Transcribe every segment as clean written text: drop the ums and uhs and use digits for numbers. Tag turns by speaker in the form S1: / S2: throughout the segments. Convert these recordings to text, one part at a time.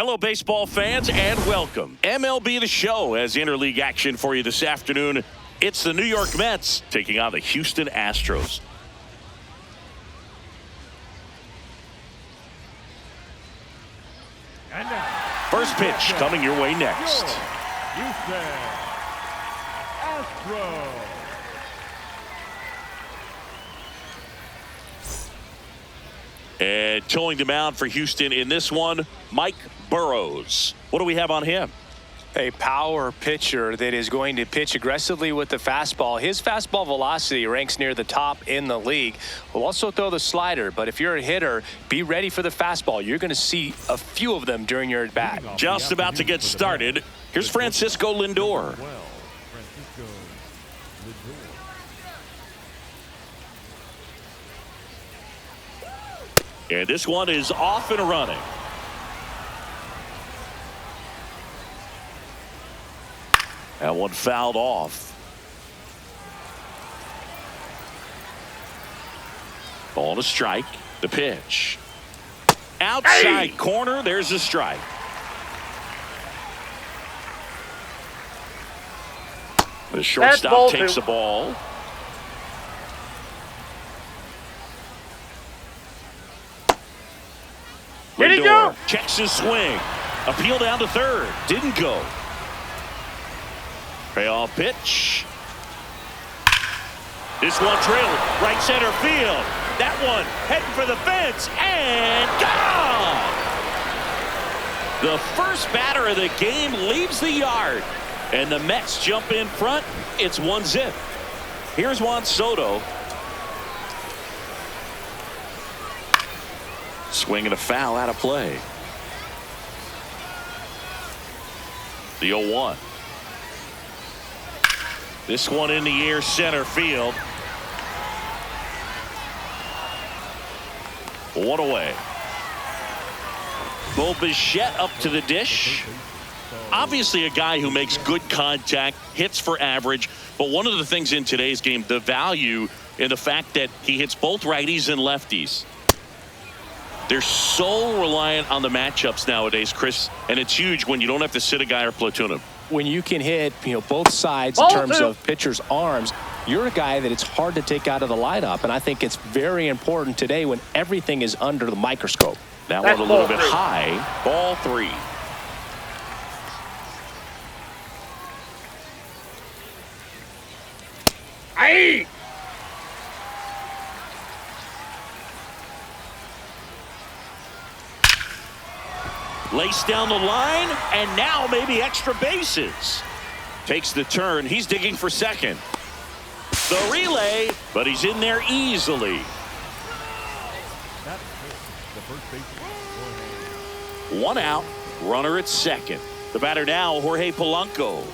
S1: Hello, baseball fans, and welcome. MLB The Show has interleague action for you this afternoon. It's the New York Mets taking on the Houston Astros.
S2: And now,
S1: first pitch coming your way next.
S2: Houston Astros.
S1: And towing the mound for Houston in this one, Mike Burrows. What do we have on him?
S3: A power pitcher that is going to pitch aggressively with the fastball. His fastball velocity ranks near the top in the league. Will also throw the slider, but if you're a hitter, be ready for the fastball. You're going to see a few of them during your at-bat.
S1: Just about to get started. Here's Francisco Lindor. And this one is off and running. That one fouled off. Ball to strike. The pitch. Outside corner. There's a strike. The shortstop takes the ball. Lindor checks his swing. Appeal down to third. Didn't go. Payoff pitch. This one drilled right center field. That one heading for the fence and gone. The first batter of the game leaves the yard, and the Mets jump in front. It's 1-0. Here's Juan Soto. Swing and a foul out of play. The 0-1. This one in the air, center field. One away. Bo Bichette up to the dish. Obviously a guy who makes good contact, hits for average, but one of the things in today's game, the value in the fact that he hits both righties and lefties. They're so reliant on the matchups nowadays, Chris, and it's huge when you don't have to sit a guy or platoon him.
S3: When you can hit, both sides in terms of pitchers' arms, you're a guy that it's hard to take out of the lineup, and I think it's very important today when everything is under the microscope.
S1: That one a little bit high. Ball 3.
S4: Aye.
S1: Laced down the line, and now maybe extra bases. Takes the turn. He's digging for second. The relay, but he's in there easily. One out, runner at second. The batter now, Jorge Polanco.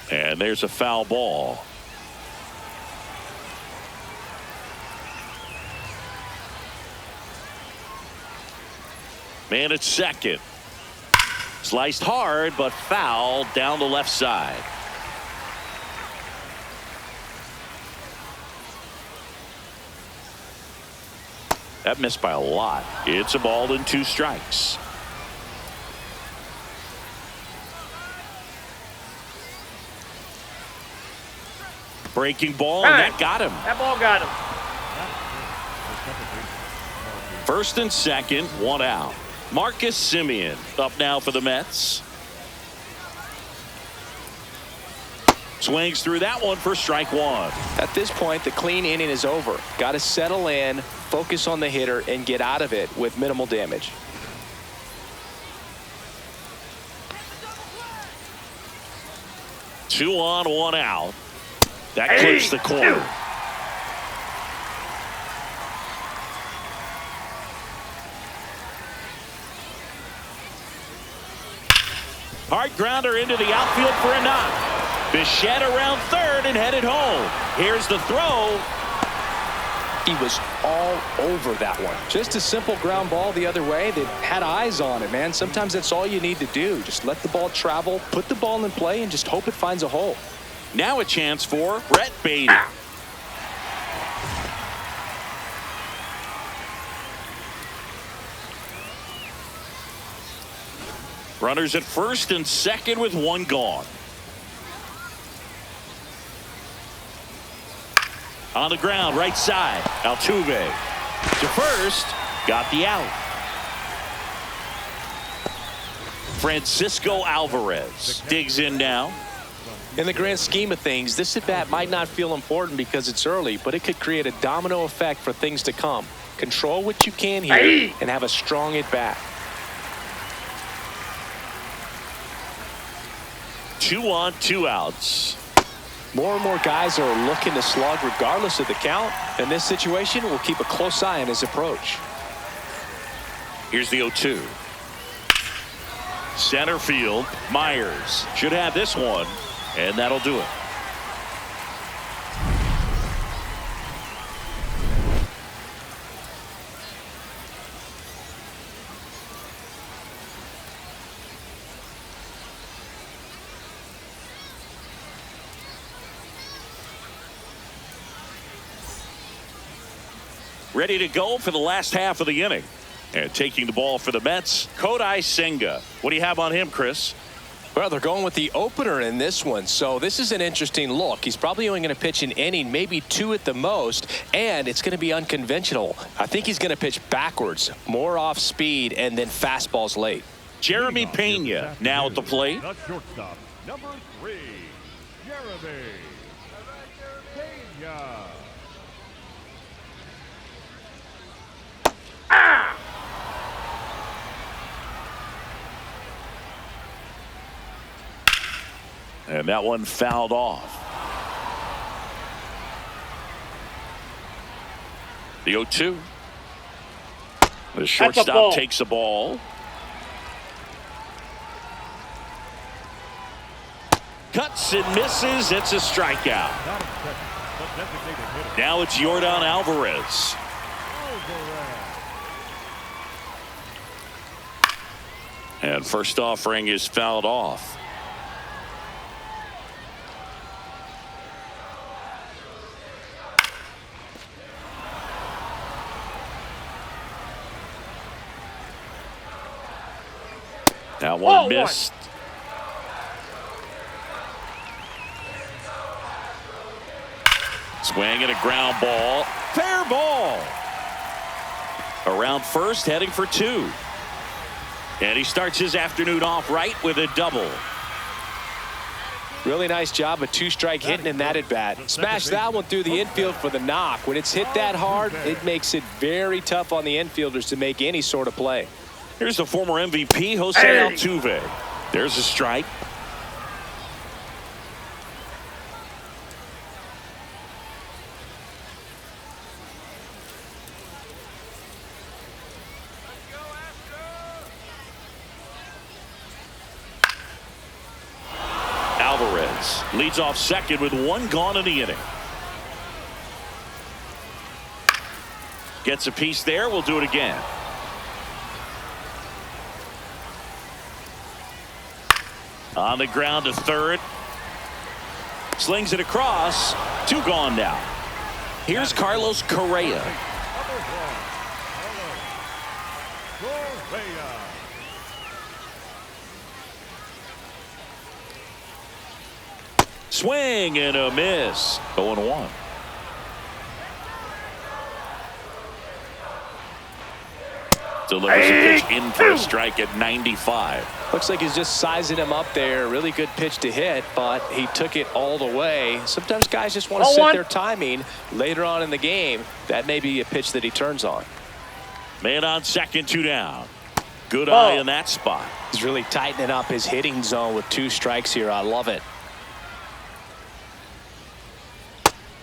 S1: And there's a foul ball. Man at second. Sliced hard, but foul down the left side. That missed by a lot. It's a ball and 2 strikes. Breaking ball, and that got him.
S4: That ball got him.
S1: First and second, 1 out. Marcus Semien up now for the Mets. Swings through that one for strike 1.
S3: At this point, the clean inning is over. Got to settle in, focus on the hitter, and get out of it with minimal damage.
S1: Two on, 1 out. That clips the corner. Hard grounder into the outfield for a knock. Bichette around third and headed home. Here's the throw.
S3: He was all over that one. Just a simple ground ball the other way that had eyes on it, man. Sometimes that's all you need to do. Just let the ball travel, put the ball in play, and just hope it finds a hole.
S1: Now a chance for Brett Beatty. Runners at first and second with one gone. On the ground, right side. Altuve to first. Got the out. Francisco Alvarez digs in now.
S3: In the grand scheme of things, this at-bat might not feel important because it's early, but it could create a domino effect for things to come. Control what you can here and have a strong at-bat.
S1: 2 on, 2 outs.
S3: More and more guys are looking to slug regardless of the count. In this situation, we'll keep a close eye on his approach.
S1: Here's the 0-2. Center field. Myers should have this one, and that'll do it. Ready to go for the last half of the inning. And taking the ball for the Mets, Kodai Senga. What do you have on him, Chris?
S3: Well, they're going with the opener in this one, so this is an interesting look. He's probably only going to pitch an inning, maybe 2 at the most, and it's going to be unconventional. I think he's going to pitch backwards, more off speed, and then fastballs late.
S1: Jeremy Pena now at the plate.
S2: The shortstop, number 3, Jeremy Pena.
S1: And that one fouled off. The 0-2. The shortstop takes the ball. Cuts and misses. It's a strikeout. Now it's Yordan Alvarez. And first offering is fouled off. That one missed. Swing and a ground ball. Fair ball. Around first, heading for 2. And he starts his afternoon off right with a double.
S3: Really nice job of 2-strike hitting in that at bat. Smash that one through the infield for the knock. When it's hit that hard, it makes it very tough on the infielders to make any sort of play.
S1: Here's the former MVP, Jose Altuve. There's a strike. Alvarez leads off second with 1 gone in the inning. Gets a piece there. We'll do it again. On the ground to third. Slings it across. 2 gone now. Here's Carlos Correa. Swing and a miss. 0-1. Delivers a pitch in for a strike at 95.
S3: Looks like he's just sizing him up there. Really good pitch to hit, but he took it all the way. Sometimes guys just want to set their timing later on in the game. That may be a pitch that he turns on.
S1: Man on second, 2 down. Good eye in that spot.
S3: He's really tightening up his hitting zone with 2 strikes here. I love it.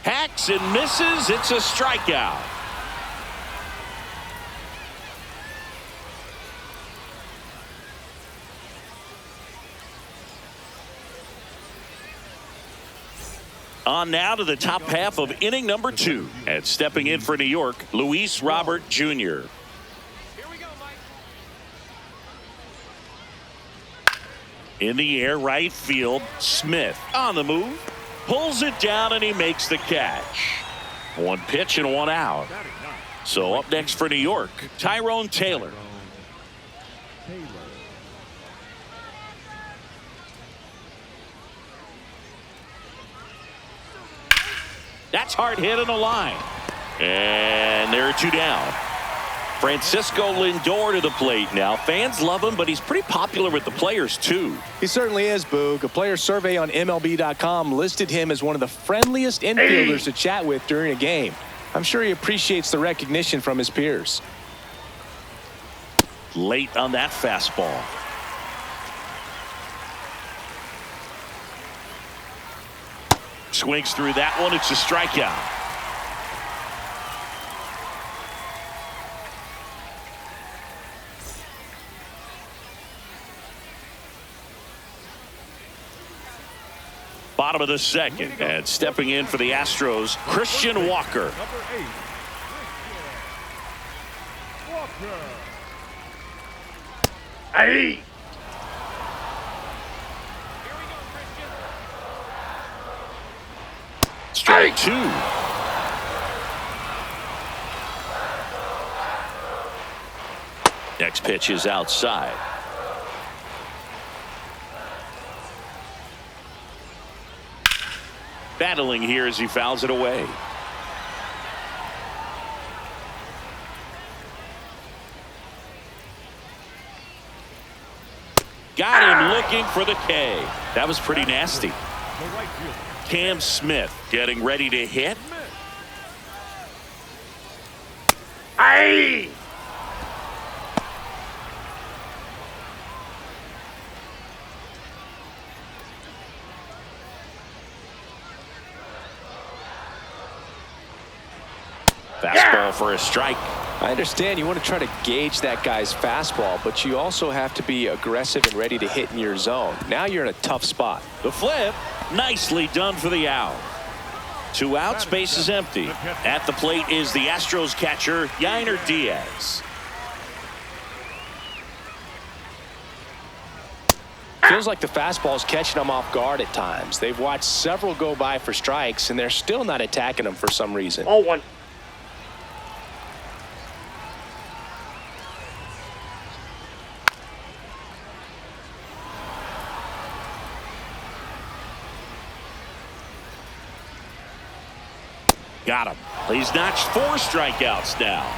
S1: Hacks and misses. It's a strikeout. On now to the top half of inning number 2. And stepping in for New York, Luis Robert Jr. Here we go, Mike. In the air, right field. Smith on the move. Pulls it down and he makes the catch. 1 pitch and 1 out. So up next for New York, Tyrone Taylor. That's hard hit on the line. And there are two down. Francisco Lindor to the plate now. Fans love him, but he's pretty popular with the players, too.
S3: He certainly is, Boog. A player survey on MLB.com listed him as one of the friendliest infielders to chat with during a game. I'm sure he appreciates the recognition from his peers.
S1: Late on that fastball. Swings through that one. It's a strikeout. Bottom of the second, and stepping in for the Astros, Christian Walker.
S2: Number 8, Walker.
S4: Aye.
S1: Strike two. Next pitch is outside. Battling here as he fouls it away. Got him looking for the K. That was pretty nasty.
S2: The right fielder.
S1: Cam Smith getting ready to hit.
S4: Aye.
S1: Fastball for a strike.
S3: I understand you want to try to gauge that guy's fastball, but you also have to be aggressive and ready to hit in your zone. Now you're in a tough spot.
S1: The flip, nicely done for the out. 2 outs, base is empty. At the plate is the Astros catcher, Yainer Diaz.
S3: Feels like the fastball's catching them off guard at times. They've watched several go by for strikes, and they're still not attacking them for some reason.
S4: 0-1.
S1: Got him. He's notched 4 strikeouts now.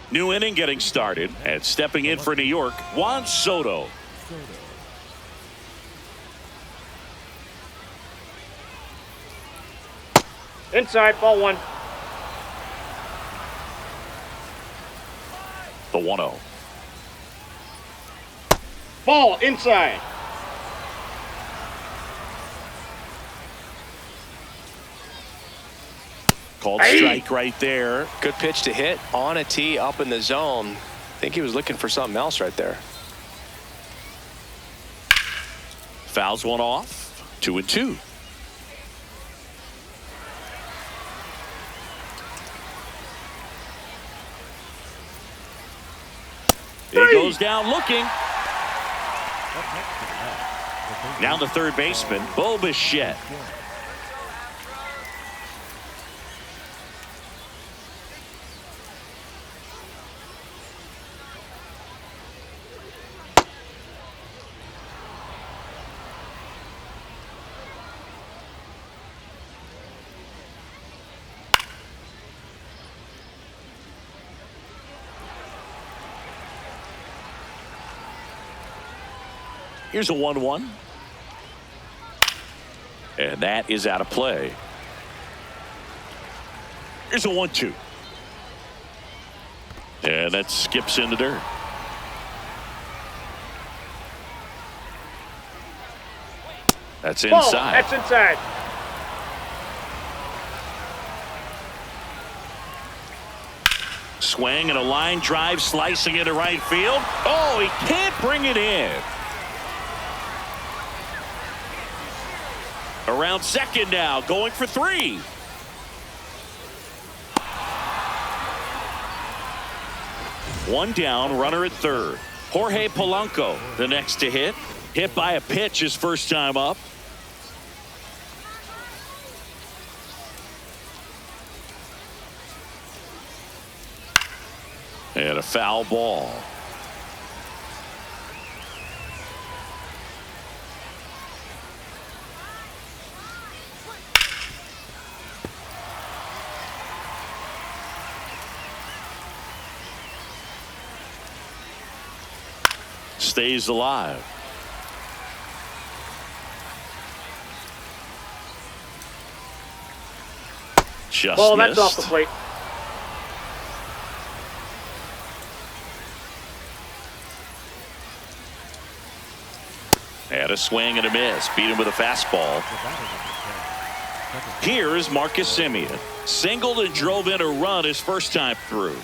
S1: New inning getting started, and stepping in for New York, Juan Soto.
S4: Inside, ball 1.
S1: The 1-0.
S4: Ball inside.
S1: Called strike right there.
S3: Good pitch to hit on a tee up in the zone. I think he was looking for something else right there.
S1: Fouls one off. 2-2. He goes down looking. Now the third baseman, Bo Bichette. Here's a 1-1. And that is out of play. Here's a 1-2. And that skips in the dirt. That's inside.
S4: Ball, that's inside.
S1: Swing and a line drive slicing into right field. Oh, he can't bring it in. Around second now, going for 3. One down, runner at third. Jorge Polanco, the next to hit. Hit by a pitch his first time up. And a foul ball. Stays alive. Just
S4: Ball,
S1: missed.
S4: that's off the plate.
S1: Had a swing and a miss. Beat him with a fastball. Here is Marcus Semien. Singled and drove in a run his first time through.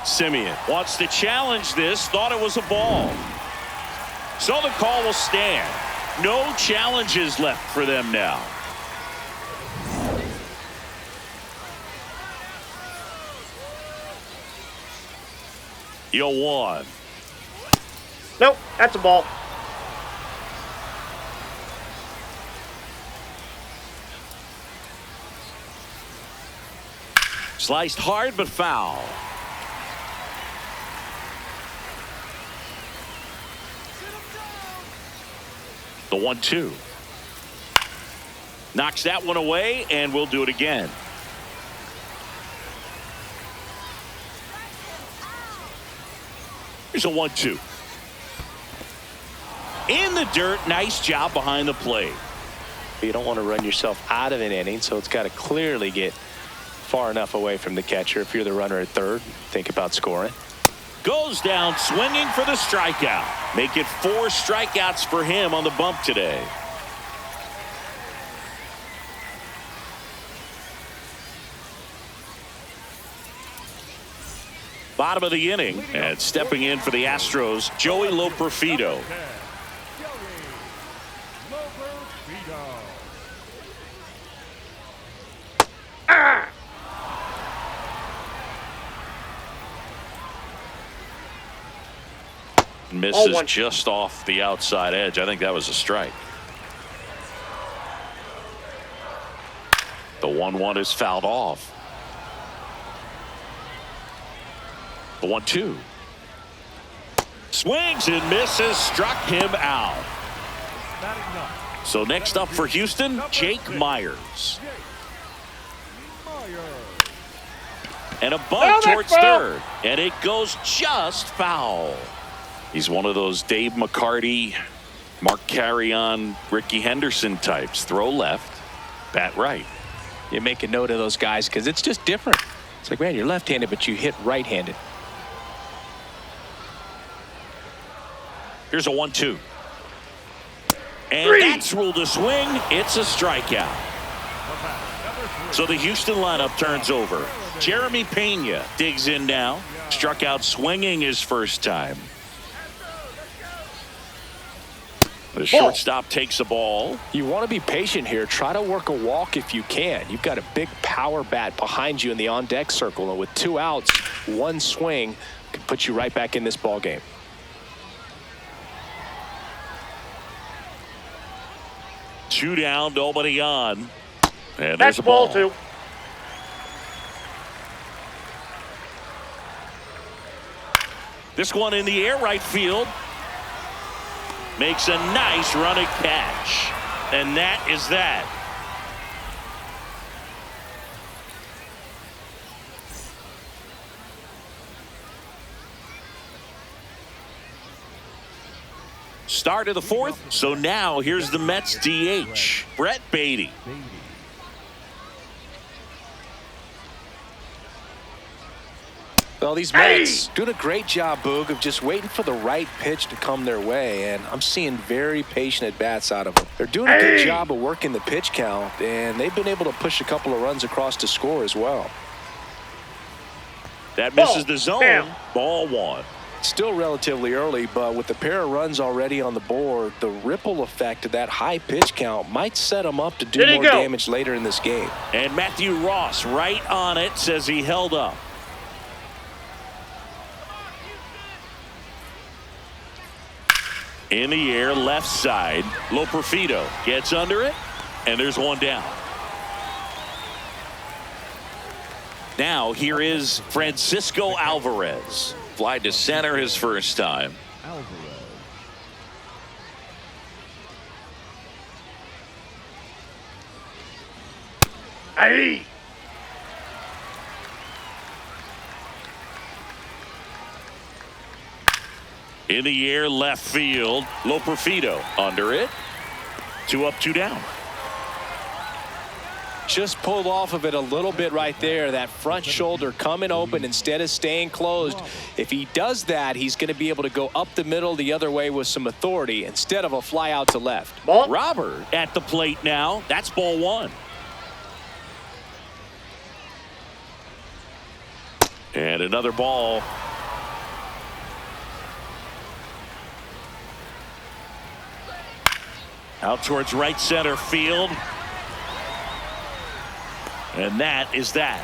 S1: Semien wants to challenge this. Thought it was a ball. So the call will stand. No challenges left for them now. Yo, one.
S4: Nope, that's a ball.
S1: Sliced hard but foul. The 1-2. Knocks that one away, and we'll do it again. Here's a 1-2. In the dirt. Nice job behind the plate.
S3: You don't want to run yourself out of an inning, so it's got to clearly get far enough away from the catcher. If you're the runner at third, think about scoring.
S1: Goes down swinging for the strikeout. Make it 4 strikeouts for him on the bump today. Bottom of the inning, and stepping in for the Astros, Joey Loperfido. Misses just off the outside edge. I think that was a strike. The 1-1 is fouled off. The 1-2. Swings and misses. Struck him out. So next up for Houston, Jake Myers. And a bunt towards third. And it goes just foul. He's one of those Dave McCarty, Mark Carrion, Ricky Henderson types. Throw left, bat right.
S3: You make a note of those guys because it's just different. It's like, man, you're left-handed, but you hit right-handed.
S1: Here's a 1-2. And that's ruled a swing. It's a strikeout. So the Houston lineup turns over. Jeremy Pena digs in now. Struck out swinging his first time. The shortstop takes a ball.
S3: You want to be patient here. Try to work a walk if you can. You've got a big power bat behind you in the on-deck circle. And with 2 outs, 1 swing could put you right back in this ball game.
S1: Two down, nobody on. And
S4: That's
S1: there's a ball.
S4: 2.
S1: This one in the air, right field. Makes a nice running catch. And that is that. Start of the 4th. So now here's the Mets DH, Brett Beatty.
S3: Well, these Mets doing a great job, Boog, of just waiting for the right pitch to come their way, and I'm seeing very patient at-bats out of them. They're doing a good job of working the pitch count, and they've been able to push a couple of runs across to score as well.
S1: That misses the zone. Damn. Ball 1.
S3: Still relatively early, but with the pair of runs already on the board, the ripple effect of that high pitch count might set them up to do more damage later in this game.
S1: And Matthew Ross right on it, says he held up. In the air, left side. Loperfido gets under it, and there's one down. Now here is Francisco Alvarez. Fly to center his first time.
S2: Alvarez.
S4: Hey!
S1: In the air, left field. Loperfido under it. 2 up, 2 down.
S3: Just pulled off of it a little bit right there. That front shoulder coming open instead of staying closed. If he does that, he's going to be able to go up the middle the other way with some authority instead of a fly out to left.
S4: Ball.
S1: Robert at the plate now. That's ball 1. And another ball. Out towards right center field. And that is that.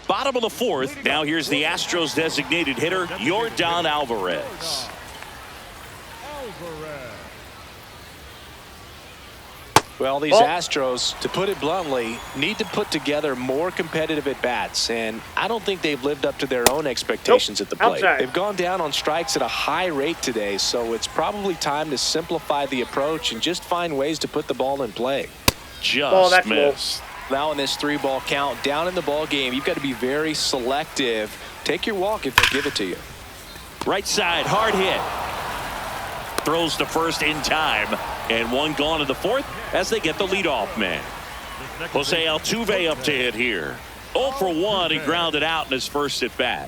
S1: Bottom of the 4th. Now here's the Astros designated hitter, Yordan Alvarez.
S2: Alvarez.
S3: Well, these Astros, to put it bluntly, need to put together more competitive at-bats, and I don't think they've lived up to their own expectations at the plate.
S4: Outside.
S3: They've gone down on strikes at a high rate today, so it's probably time to simplify the approach and just find ways to put the ball in play.
S1: Just missed.
S3: Now in this 3-ball count, down in the ball game, you've got to be very selective. Take your walk if they give it to you.
S1: Right side, hard hit. Throws to first in time, and one gone in the 4th as they get the leadoff man. Jose Altuve up to hit here. 0 for 1. He grounded out in his first at bat.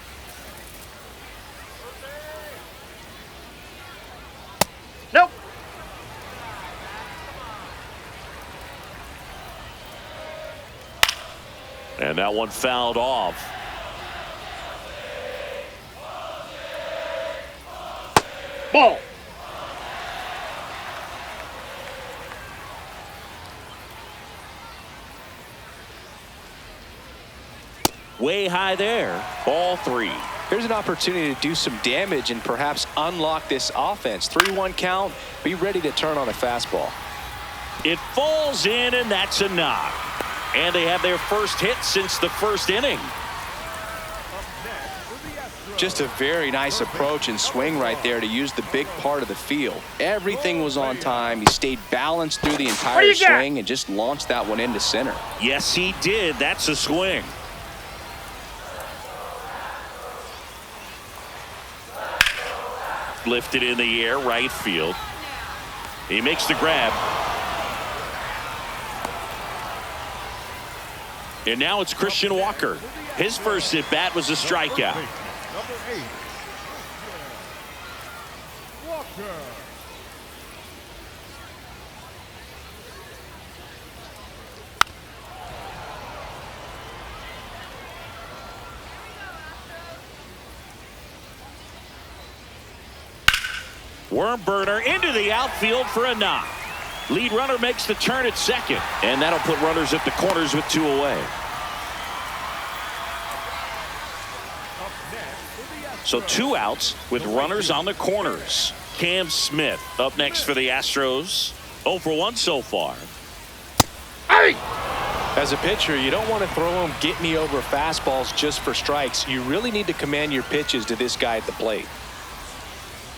S4: Nope.
S1: And that one fouled off.
S4: Ball.
S1: Way high there. Ball 3.
S3: Here's an opportunity to do some damage and perhaps unlock this offense. 3-1 count. Be ready to turn on a fastball.
S1: It falls in, and that's a knock. And they have their first hit since the first inning.
S3: Just a very nice approach and swing right there to use the big part of the field. Everything was on time. He stayed balanced through the entire swing and just launched that one into center.
S1: Yes, he did. That's a swing. Lifted in the air, right field. He makes the grab. And now it's Christian Walker. His first at bat was a strikeout.
S2: Number 8. Walker.
S1: Worm burner into the outfield for a knock. Lead runner makes the turn at second, and that'll put runners at the corners with 2 away. So 2 outs with runners on the corners. Cam Smith up next for the Astros. 0 for 1 so far.
S4: Hey!
S3: As a pitcher, you don't want to throw him get me over fastballs just for strikes. You really need to command your pitches to this guy at the plate.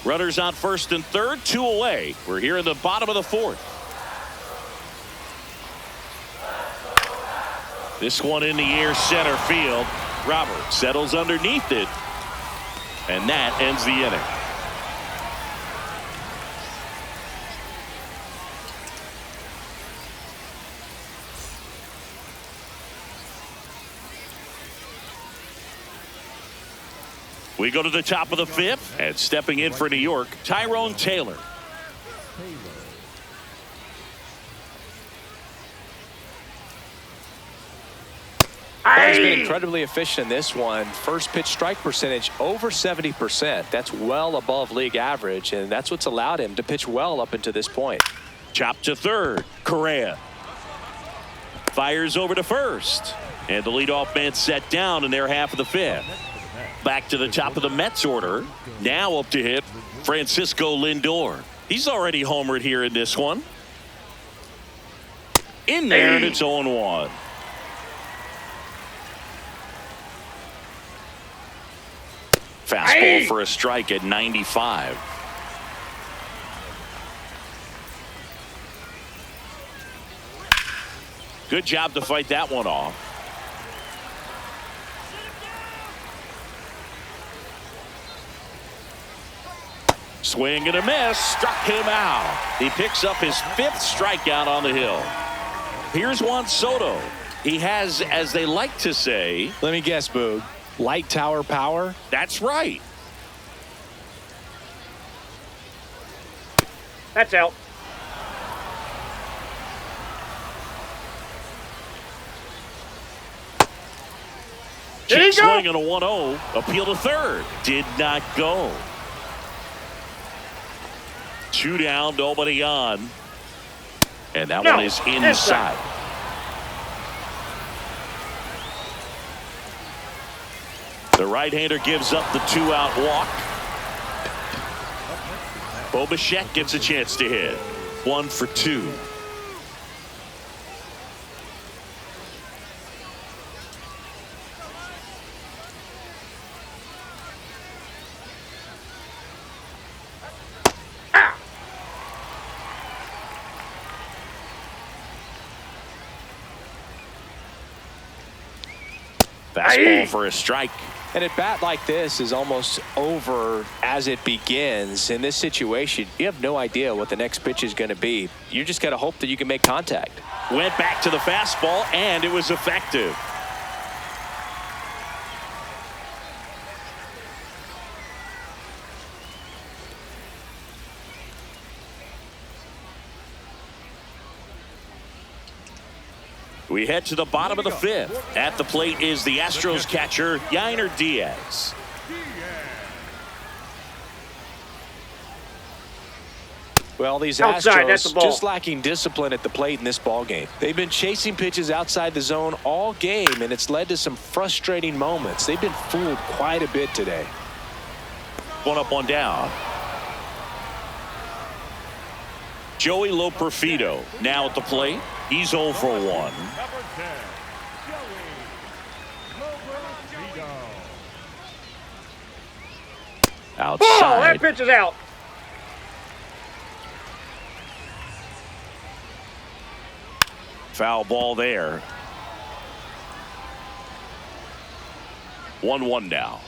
S1: Runners on first and third, 2 away. We're here in the bottom of the 4th. This one in the air, center field. Robert settles underneath it. And that ends the inning. We go to the top of the 5th, and stepping in for New York, Tyrone Taylor.
S3: He's been incredibly efficient in this one. First pitch strike percentage over 70%. That's well above league average, and that's what's allowed him to pitch well up until this point.
S1: Chop to third. Correa fires over to first. And the leadoff man set down in their half of the fifth. Back to the top of the Mets order. Now up to hit Francisco Lindor. He's already homered here in this one. In there, and it's 0-1. Fastball for a strike at 95. Good job to fight that one off. Swing and a miss. Struck him out. He picks up his 5th strikeout on the hill. Here's Juan Soto. He has, as they like to say,
S3: let me guess, Boog, light tower power?
S1: That's right.
S4: That's out.
S1: Check swing and a 1-0. Appeal to third. Did not go. 2 down, nobody on. And that one is inside. The right-hander gives up the 2-out walk. Bo Bichette gets a chance to hit. 1 for 2. Fastball for a strike.
S3: And a bat like this is almost over as it begins. In this situation, you have no idea what the next pitch is going to be. You just got to hope that you can make contact.
S1: Went back to the fastball, and it was effective. We head to the bottom of the 5th. At the plate is the Astros catcher, Yainer Diaz.
S3: Well, these
S4: Outside, that's
S3: Astros
S4: the ball.
S3: just lacking discipline at the plate in this ball game. They've been chasing pitches outside the zone all game, and it's led to some frustrating moments. They've been fooled quite a bit today.
S1: 1 up, 1 down. Joey Loperfido now at the plate. He's 0 for 1.
S2: Number 10, Joey Loperfido.
S1: Outside.
S4: That pitch is out.
S1: Foul ball there. 1-1 now.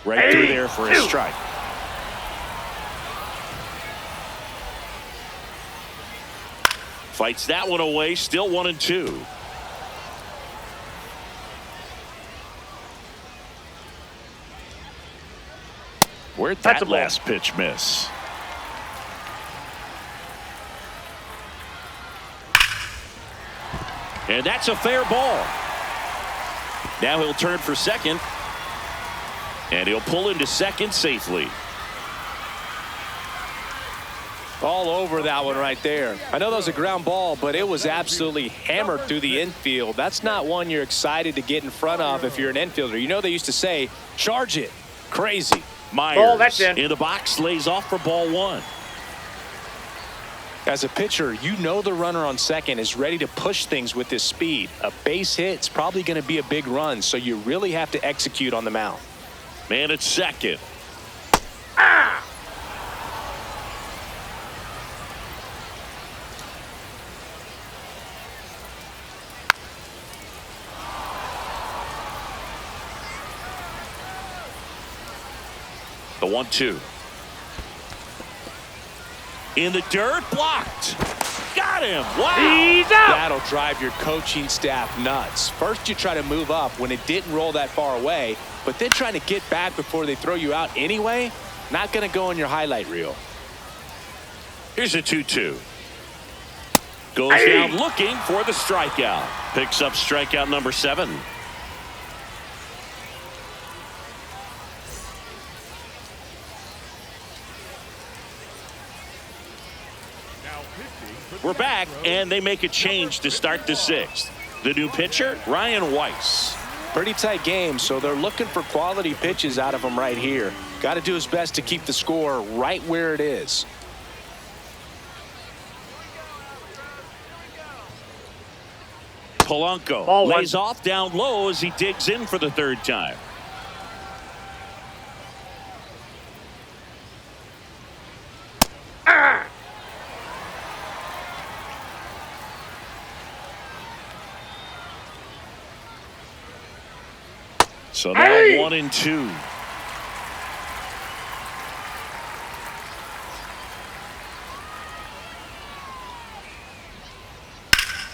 S1: Right through there for a strike. Fights that one away. Still 1-2. Where'd that last pitch miss? And that's a fair ball. Now he'll turn for second. And he'll pull into second safely.
S3: All over that one right there. I know that was a ground ball, but it was absolutely hammered through the infield. That's not one you're excited to get in front of if you're an infielder. You know they used to say, charge it. Crazy.
S1: Myers
S4: that's
S1: in the box, lays off for ball 1.
S3: As a pitcher, you know the runner on second is ready to push things with his speed. A base hit's probably going to be a big run, so you really have to execute on the mound.
S1: Man at second. The 1-2. In the dirt, blocked. Got him. Wow.
S4: He's out.
S3: That'll drive your coaching staff nuts. First, you try to move up when it didn't roll that far away, but then trying to get back before they throw you out anyway, not going to go in your highlight reel.
S1: Here's a 2-2. Goes down looking for the strikeout. Picks up strikeout number 7.
S2: Now
S1: and they make a change to start the sixth. The new pitcher, Ryan Weiss.
S3: Pretty tight game, so they're looking for quality pitches out of him right here. Got to do his best to keep the score right where it is.
S1: Polanco lays off down low as he digs in for the third time. So now 1-2.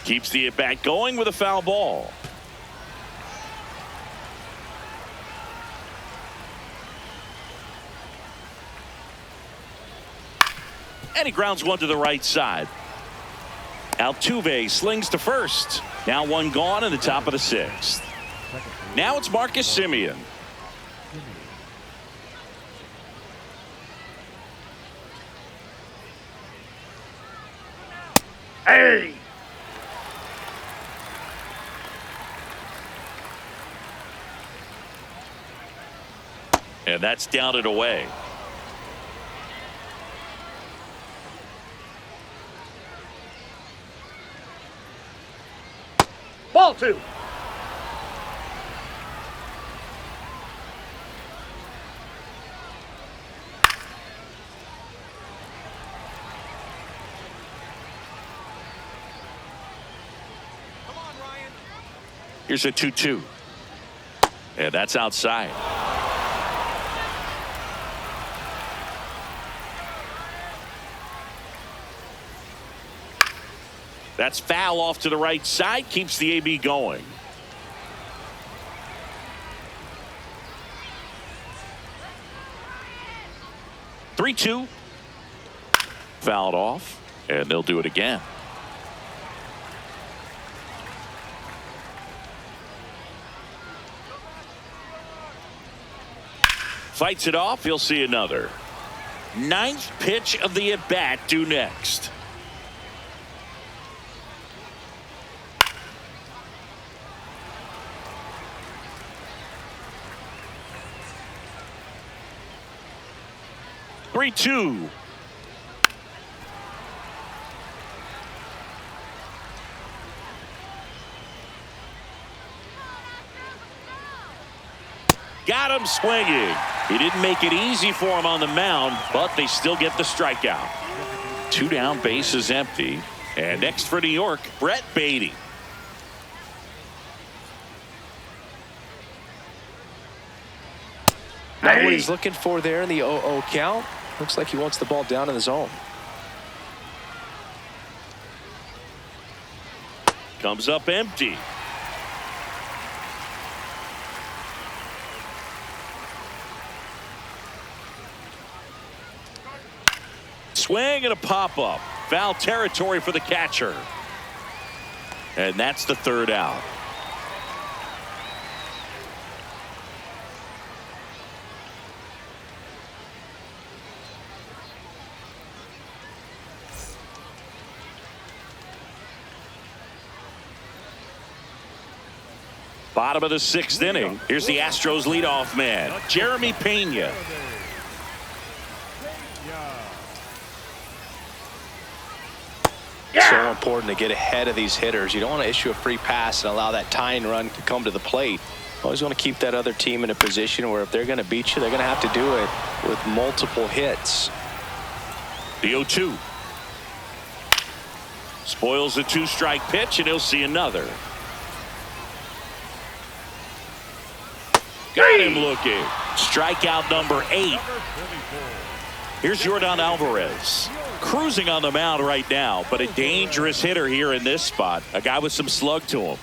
S1: Keeps the at-bat going with a foul ball. And he grounds one to the right side. Altuve slings to first. Now one gone in the top of the sixth. Now it's Marcus Semien.
S4: Hey!
S1: And that's down and away.
S4: Ball two.
S1: Here's a 2-2. And that's outside. That's foul off to the right side. Keeps the AB going. Three-two. Fouled off. And they'll do it again. Fights it off. He'll see another. Ninth pitch of the at-bat due next. Three-two. Got him swinging. He didn't make it easy for him on the mound, but they still get the strikeout. Two down, bases empty. And next for New York, Brett Beatty.
S3: Not what he's looking for there in the 0-0 count. Looks like he wants the ball down in the zone.
S1: Comes up empty. Swing and a pop-up. Foul territory for the catcher. And that's the third out. Bottom of the sixth inning. Here's the Astros leadoff man, Jeremy Pena.
S3: So important to get ahead of these hitters. You don't want to issue a free pass and allow that tying run to come to the plate. Always want to keep that other team in a position where if they're going to beat you, they're going to have to do it with multiple hits.
S1: The 0-2. Spoils the two-strike pitch, and he'll see another. Got him looking. Strikeout number 8. Here's Yordan Alvarez. Cruising on the mound right now, but a dangerous hitter here in this spot. A guy with some slug to him.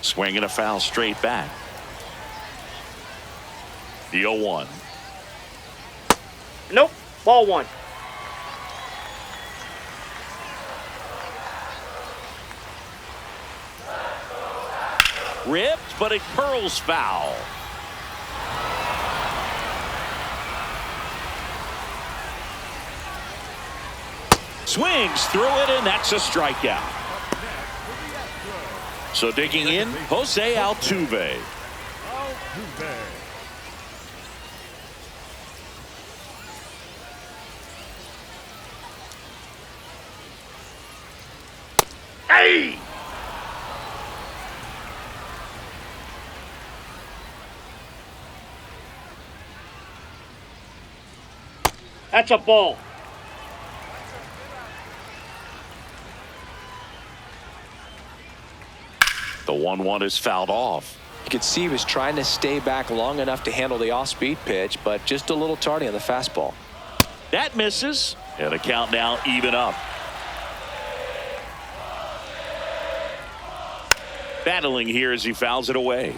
S1: Swinging a foul straight back. The 0-1.
S4: Nope. Ball one.
S1: Ripped, but it curls foul. Swings through it, and that's a strikeout. So digging in, Jose Altuve.
S4: Hey! That's a ball.
S1: The 1-1 is fouled off.
S3: You could see he was trying to stay back long enough to handle the off-speed pitch, but just a little tardy on the fastball.
S1: That misses, and the count now even up. Battling here as he fouls it away.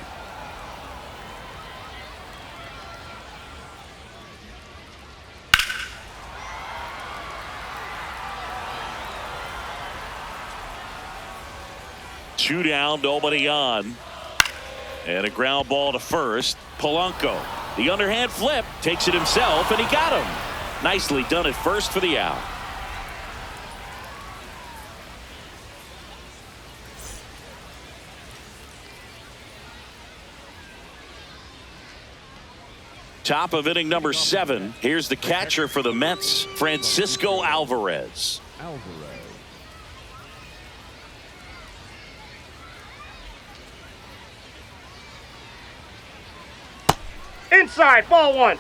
S1: Two down, nobody on. And a ground ball to first. Polanco. The underhand flip. Takes it himself, and he got him. Nicely done at first for the out. Top of inning number 7. Here's the catcher for the Mets, Francisco Alvarez.
S4: Inside, ball 1.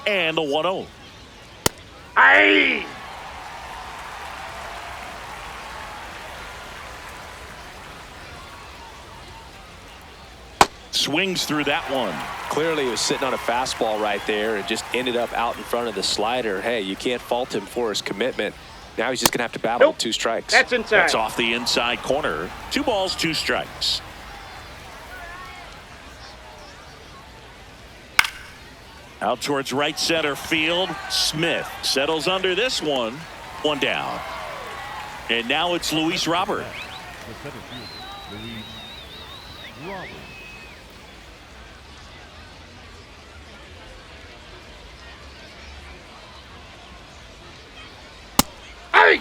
S1: And the 1-0.
S4: Hey!
S1: Swings through that one.
S3: Clearly he was sitting on a fastball right there and just ended up out in front of the slider. Hey, you can't fault him for his commitment. Now he's just going to have to battle with 2 strikes.
S4: That's inside.
S1: That's off the inside corner. 2 balls, 2 strikes. Out towards right center field. Smith settles under this one. 1 down. And now it's Luis Robert.
S2: The center fielder, Luis Robert.
S4: Hey!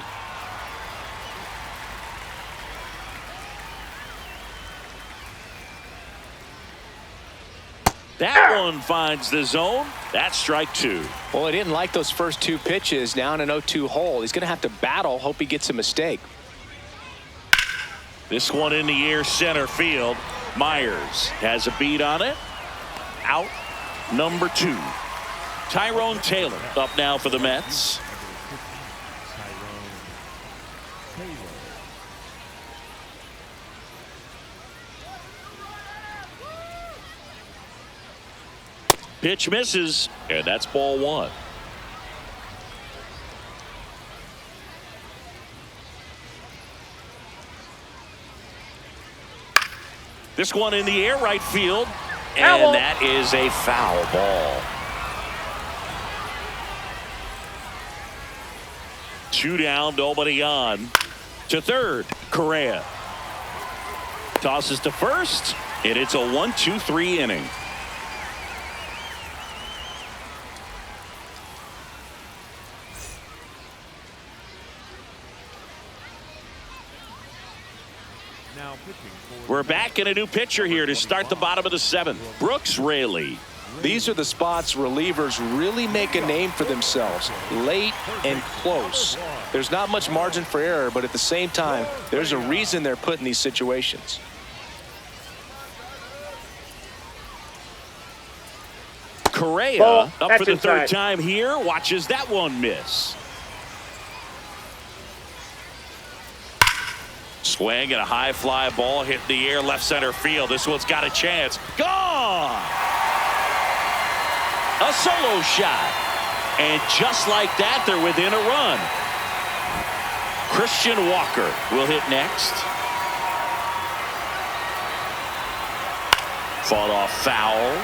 S1: That one finds the zone. That's strike 2.
S3: Well, he didn't like those first 2 pitches. Now in an 0-2 hole. He's going to have to battle. Hope he gets a mistake.
S1: This one in the air center field. Myers has a beat on it. Out number 2. Tyrone Taylor up now for the Mets. Pitch misses, and that's ball 1. This one in the air right field, and that is a foul ball. 2 down, nobody on. To third, Correa. Tosses to first, and it's a 1-2-3 inning. We're back in a new pitcher here to start the bottom of the 7th. Brooks Raley.
S3: These are the spots relievers really make a name for themselves. Late and close. There's not much margin for error, but at the same time, there's a reason they're put in these situations.
S1: Correa up for the 3rd time here. Watches that one miss. Swing and a high fly ball hit the air left center field. This one's got a chance. Gone! A solo shot. And just like that, they're within a run. Christian Walker will hit next. Fought off foul.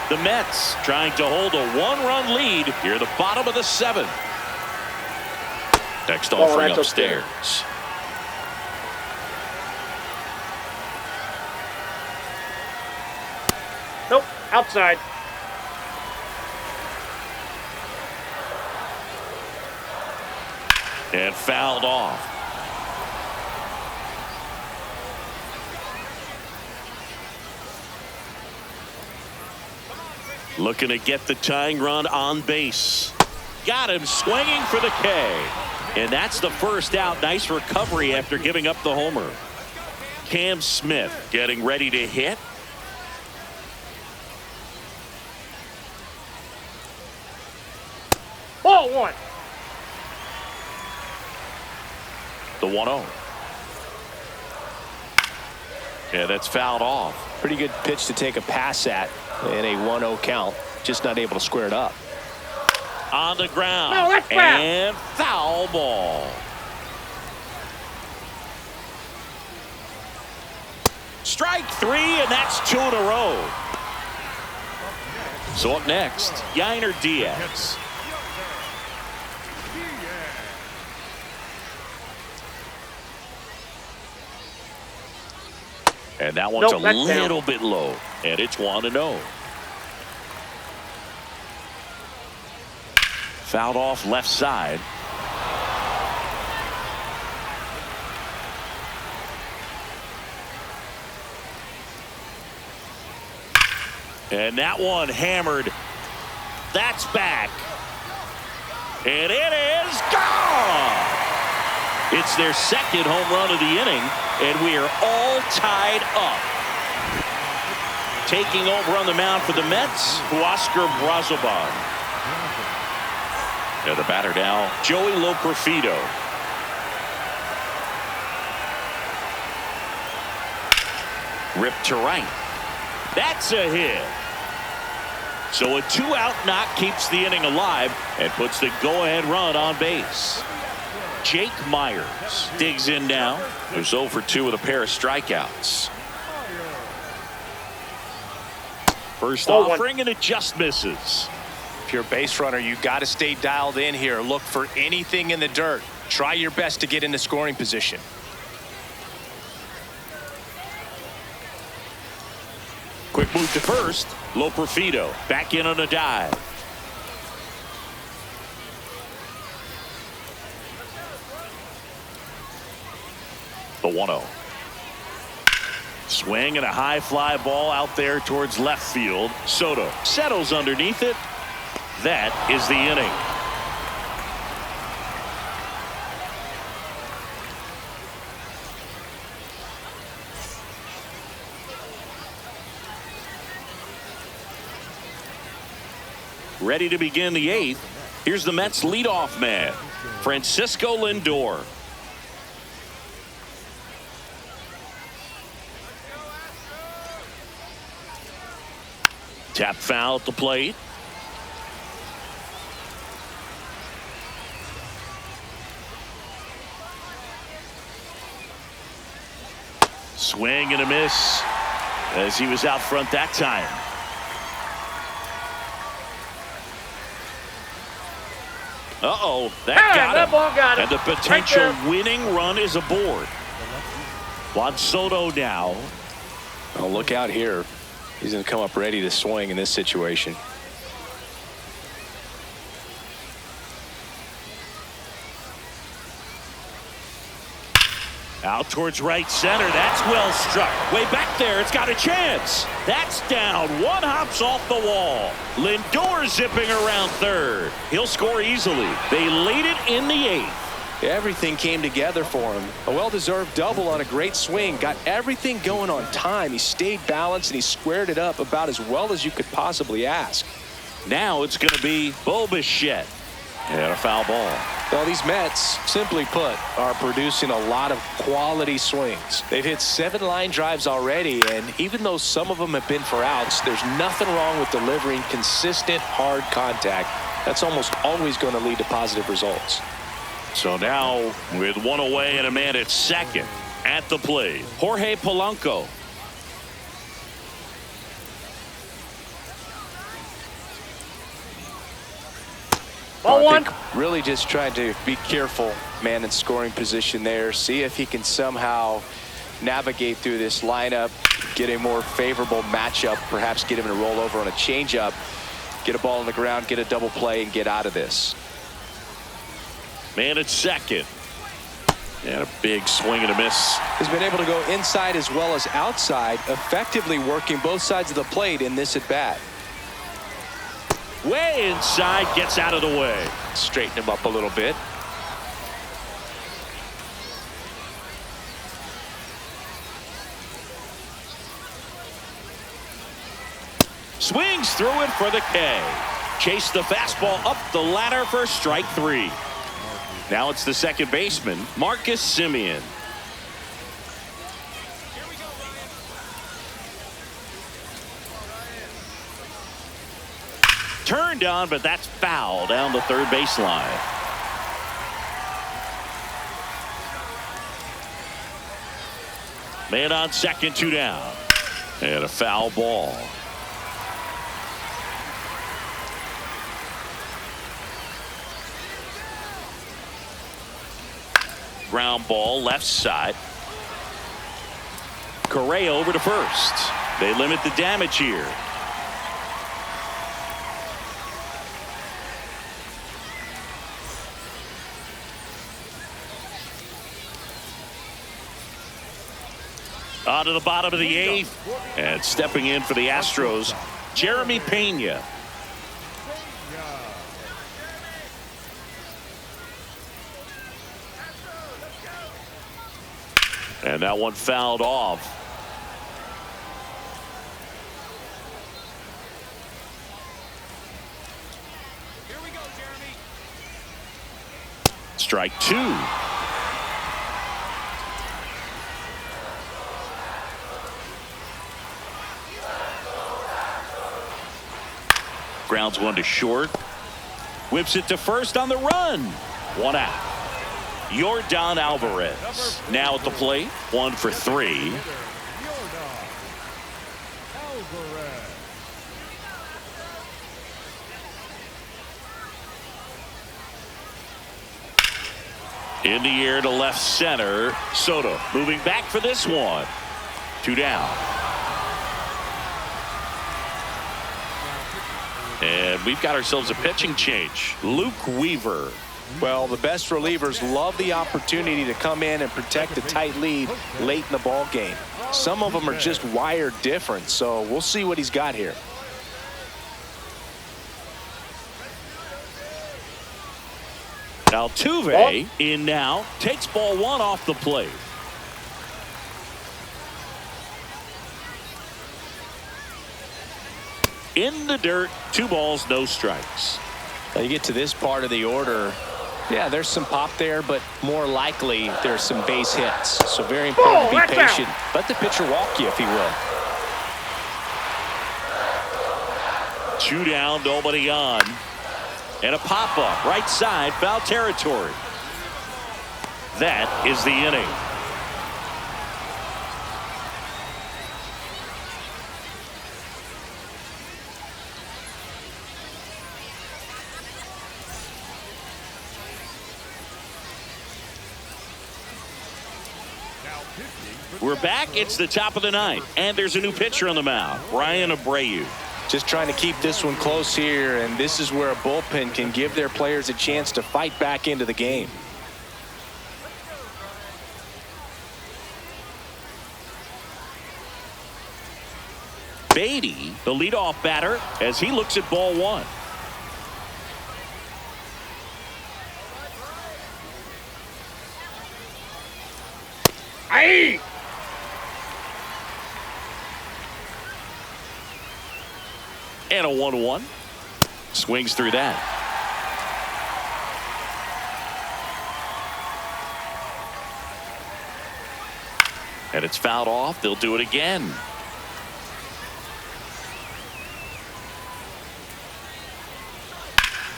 S1: The Mets trying to hold a 1-run lead here at the bottom of the 7th. Next offering upstairs.
S4: Nope, outside.
S1: And fouled off. Looking to get the tying run on base. Got him swinging for the K. And that's the first out. Nice recovery after giving up the homer. Cam Smith getting ready to hit.
S4: Ball one.
S1: The 1-0. Yeah, that's fouled off.
S3: Pretty good pitch to take a pass at in a 1-0 count. Just not able to square it up.
S1: On the ground.
S4: No, that's foul.
S1: And foul ball. Strike 3, and that's 2 in a row. So up next, Yainer Diaz. And that one's a little bit low, and it's 1-0. Fouled off left side. And that one hammered. That's back. And it is gone. It's their second home run of the inning, and we are all tied up. Taking over on the mound for the Mets, Huascar Brazoban. And the batter now, Joey Loperfido. Ripped to right. That's a hit. So a 2-out knock keeps the inning alive and puts the go-ahead run on base. Jake Myers digs in now. There's 0 for 2 with a pair of strikeouts. First offering, and it just misses.
S3: If you're a base runner, you got to stay dialed in here. Look for anything in the dirt. Try your best to get into scoring position.
S1: Quick move to first. Loperfido back in on a dive. The 1-0. Swing and a high fly ball out there towards left field. Soto settles underneath it. That is the inning. Ready to begin the 8th. Here's the Mets leadoff man, Francisco Lindor. Tap foul at the plate. Swing and a miss as he was out front that time. Uh-oh, that
S4: ball got
S1: him. And the potential winning run is aboard. Juan Soto now.
S3: Oh, look out here. He's going to come up ready to swing in this situation.
S1: Out towards right center. That's well struck. Way back there. It's got a chance. That's down. One hops off the wall. Lindor zipping around third. He'll score easily. They lead it in the 8th.
S3: Everything came together for him. A well-deserved double on a great swing. Got everything going on time. He stayed balanced and he squared it up about as well as you could possibly ask.
S1: Now it's going to be Bo Bichette. And a foul ball.
S3: Well, these Mets, simply put, are producing a lot of quality swings. They've hit 7 line drives already, and even though some of them have been for outs, there's nothing wrong with delivering consistent, hard contact. That's almost always going to lead to positive results.
S1: So now, with one away and a man at second, at the plate, Jorge Polanco.
S4: Ball one.
S3: Really just trying to be careful, man, in scoring position there. See if he can somehow navigate through this lineup, get a more favorable matchup, perhaps get him to roll over on a changeup, get a ball on the ground, get a double play, and get out of this.
S1: Man at second. And a big swing and a miss.
S3: Has been able to go inside as well as outside, effectively working both sides of the plate in this at bat.
S1: Way inside, gets out of the way.
S3: Straighten him up a little bit.
S1: Swings through it for the K. Chase the fastball up the ladder for strike 3. Now it's the second baseman, Marcus Semien. Turned on, but that's foul down the third baseline. Man on second, 2 down. And a foul ball. Ground ball left side. Correa over to first. They limit the damage here. On to the bottom of the 8th. And stepping in for the Astros, Jeremy Pena. And that one fouled off.
S2: Here we go, Jeremy.
S1: Strike 2. Grounds one to short. Whips it to first on the run. 1 out. Yordan Alvarez now at the plate. 1 for 3.
S2: Yordan Alvarez.
S1: In the air to left center. Soto moving back for this one. 2 down. And we've got ourselves a pitching change. Luke Weaver.
S3: Well, the best relievers love the opportunity to come in and protect a tight lead late in the ball game. Some of them are just wired different, so we'll see what he's got here.
S1: Altuve in now, takes ball 1 off the plate. In the dirt, 2 balls, no strikes.
S3: Now you get to this part of the order. Yeah, there's some pop there, but more likely there's some base hits. So very important to be patient. Let the pitcher walk you if he will.
S1: 2 down, nobody on. And a pop-up, right side, foul territory. That is the inning. We're back. It's the top of the 9th, and there's a new pitcher on the mound, Ryan Abreu.
S3: Just trying to keep this one close here, and this is where a bullpen can give their players a chance to fight back into the game.
S1: Beatty, the leadoff batter, as he looks at ball 1.
S4: Aye.
S1: And a 1-1. Swings through that. And it's fouled off. They'll do it again.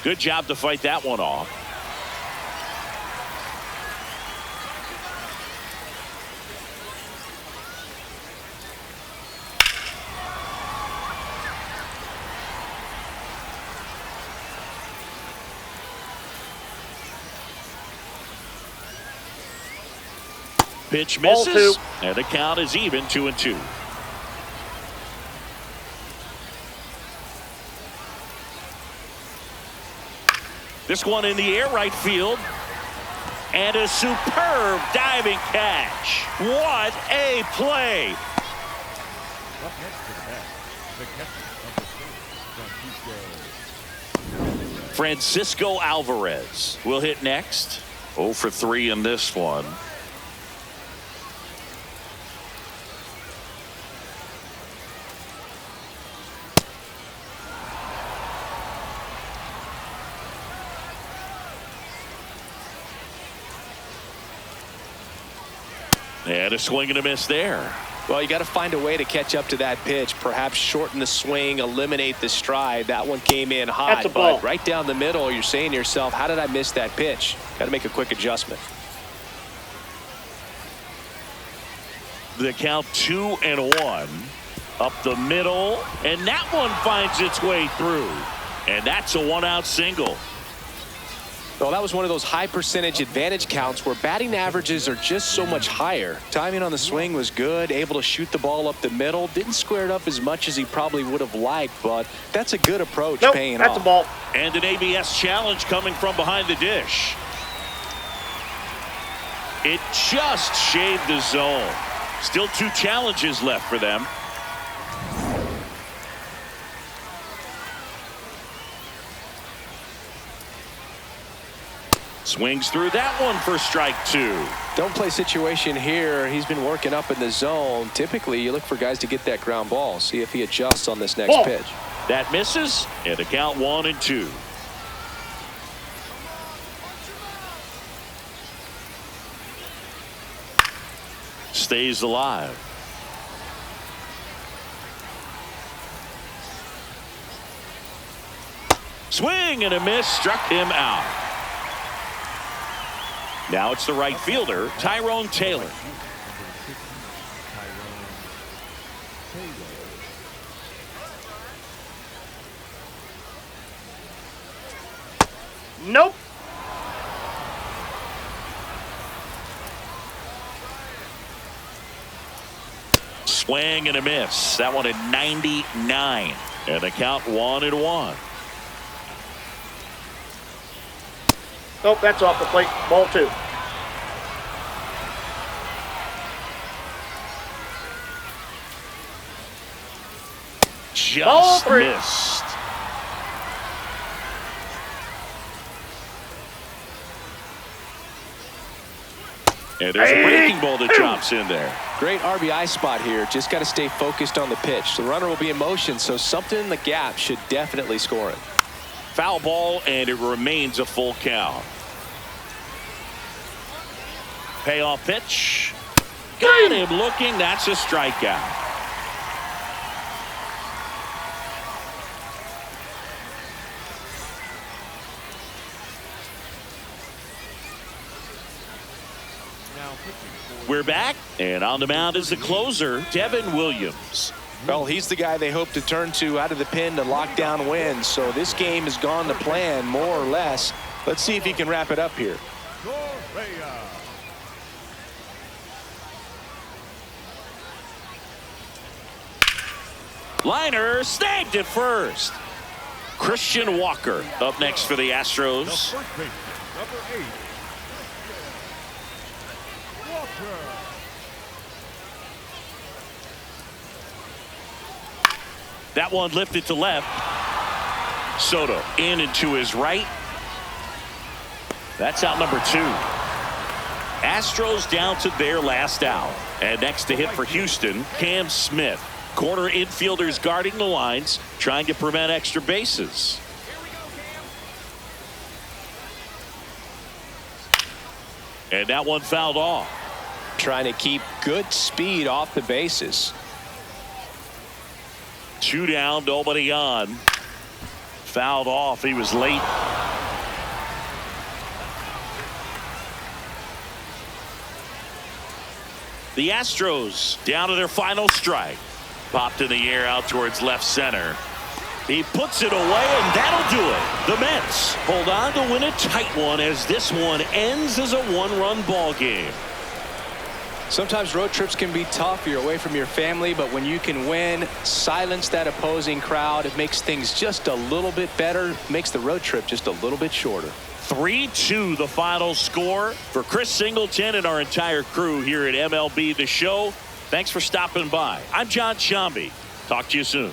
S1: Good job to fight that one off. Pitch misses, and the count is even 2-2. This one in the air, right field. And a superb diving catch. What a play.
S2: Up next to the bat, the catcher of the Phillies,
S1: Francisco Alvarez will hit next. 0 for 3 in this one. And a swing and a miss there.
S3: Well, you got to find a way to catch up to that pitch. Perhaps shorten the swing, eliminate the stride. That one came in hot.
S4: That's a ball.
S3: But right down the middle, you're saying to yourself, how did I miss that pitch? Got to make a quick adjustment.
S1: The count 2-1. Up the middle. And that one finds its way through. And that's a 1-out single.
S3: Well, that was one of those high percentage advantage counts where batting averages are just so much higher. Timing on the swing was good, able to shoot the ball up the middle. Didn't square it up as much as he probably would have liked, but that's a good approach.
S4: Nope,
S3: paying
S4: that's
S3: off.
S4: a ball.
S1: And an ABS challenge coming from behind the dish. It just shaved the zone. Still 2 challenges left for them. Swings through that one for strike 2.
S3: Don't play situation here. He's been working up in the zone. Typically, you look for guys to get that ground ball. See if he adjusts on this next
S4: Ball.
S3: pitch.
S1: That misses, and the count 1-2. Stays alive. Swing and a miss, struck him out. Now it's the right fielder, Tyrone Taylor.
S4: Nope.
S1: Swing and a miss. That one at 99. And the count 1-1.
S4: Nope, that's off the plate. Ball 2. Ball
S1: Just
S4: 3.
S1: missed. And there's a breaking ball that drops in there.
S3: Great RBI spot here. Just got to stay focused on the pitch. The runner will be in motion, so something in the gap should definitely score it.
S1: Foul ball, and it remains a full count. Payoff pitch. Got him looking. That's a strikeout. We're back, and on the mound is the closer, Devin Williams.
S3: Well, he's the guy they hope to turn to out of the pen to lock down wins. So this game has gone to plan, more or less. Let's see if he can wrap it up here.
S2: Correa.
S1: Liner snagged it first. Christian Walker up next for the
S2: The
S1: Astros.
S2: first baseman, number 8. Walker.
S1: That one lifted to left. Soto in and to his right. That's out number 2. Astros down to their last out. And next to hit for Houston, Cam Smith. Corner infielders guarding the lines, trying to prevent extra bases. And that one fouled off.
S3: Trying to keep good speed off the bases.
S1: 2 down, nobody on. Fouled off. He was late. The Astros down to their final strike. Popped in the air out towards left center. He puts it away, and that'll do it. The Mets hold on to win a tight one as this one ends as a 1-run ball game.
S3: Sometimes road trips can be tough. You're away from your family, but when you can win, silence that opposing crowd, it makes things just a little bit better, makes the road trip just a little bit shorter.
S1: 3-2 the final score for Chris Singleton and our entire crew here at MLB The Show. Thanks for stopping by. I'm John Shambi. Talk to you soon.